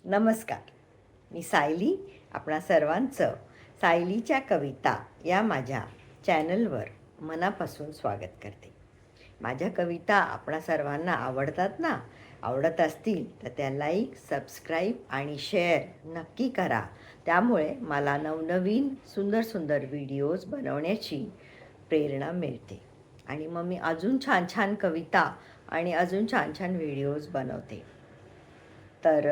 नमस्कार. मी सायली आपणा सर्वांचं सायलीच्या कविता या माझ्या चॅनलवर मनापासून स्वागत करते. माझ्या कविता आपणा सर्वांना आवडतात ना? आवडत असतील तर त्या लाईक, सबस्क्राईब आणि शेअर नक्की करा. त्यामुळे मला नवनवीन सुंदर सुंदर व्हिडिओज बनवण्याची प्रेरणा मिळते आणि मग मी अजून छान छान कविता आणि अजून छान छान व्हिडिओज बनवते. तर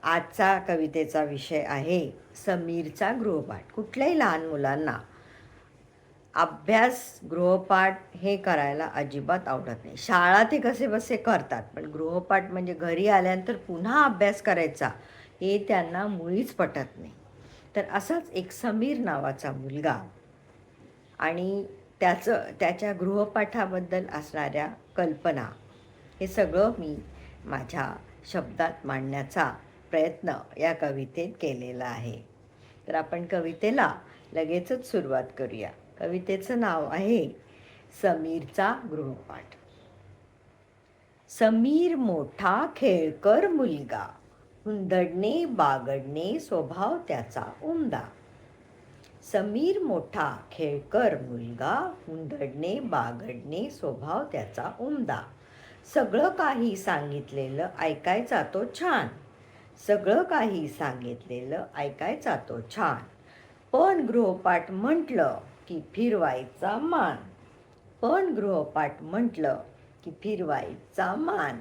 आजचा कवितेचा विषय आहे समीरचा गृहपाठ. कुठल्याही लहान मुलांना अभ्यास गृहपाठ हे करायला अजिबात आवडत नाही. शाळा ते कसे बसे करतात, पण गृहपाठ म्हणजे घरी आल्यानंतर पुन्हा अभ्यास करायचा हे त्यांना मुळीच पटत नाही. तर असाच एक समीर नावाचा मुलगा आणि त्याच्या गृहपाठाबद्दल असणाऱ्या कल्पना हे सगळं मी माझ्या शब्दात मांडण्याचा प्रयत्न या कवितेत केलेला आहे. तर आपण कवितेला लगेचच सुरुवात करूया. कवितेचं नाव आहे समीरचा गृहपाठ. समीर मोठा खेळकर मुलगा, हुंदडणे बागडणे स्वभाव त्याचा उमदा. समीर मोठा खेळकर मुलगा, हुंदडणे बागडणे स्वभाव त्याचा उमदा. सगळं काही सांगितलेलं ऐकायचा तो छान, सगळं काही सांगितलेलं ऐकायचा तो छान. पण गृहपाठ म्हटलं की फिरवायचा मान, पण गृहपाठ म्हटलं की फिरवायचा मान.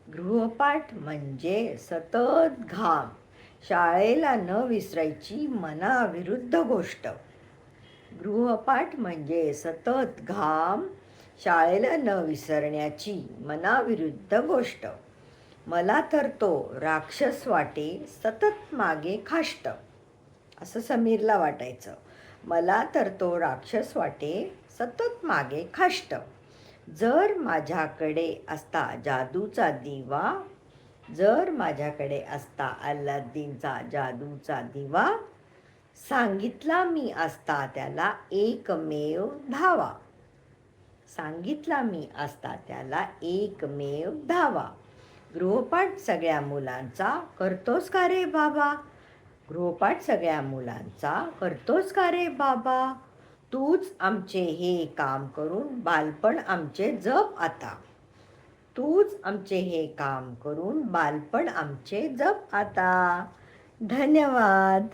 गृहपाठ म्हणजे सतत घाम, शाळेला न विसरायची मनाविरुद्ध गोष्ट. गृहपाठ म्हणजे सतत घाम, शाळेला न विसरण्याची मनाविरुद्ध गोष्ट. मला तर तो राक्षस वाटे सतत मागे खाष्ट. असं समीरला वाटायचं. मला तर तो राक्षस वाटे सतत मागे खाष्ट. जर माझ्याकडे असता जादूचा दिवा, जर माझ्याकडे असता अल्लादीनचा जादूचा दिवा, सांगितला मी असता त्याला एकमेव धावा, सांगितला मी असता त्याला एकमेव धावा. गृहपाठ सगळ्या मुलांचा करतोस का रे बाबा, गृहपाठ सगळ्या मुलांचा करतोस का रे बाबा. तूच आमचे हे काम करून बालपण आमचे जप आता, तूच आमचे हे काम करून बालपण आमचे जप आता. धन्यवाद.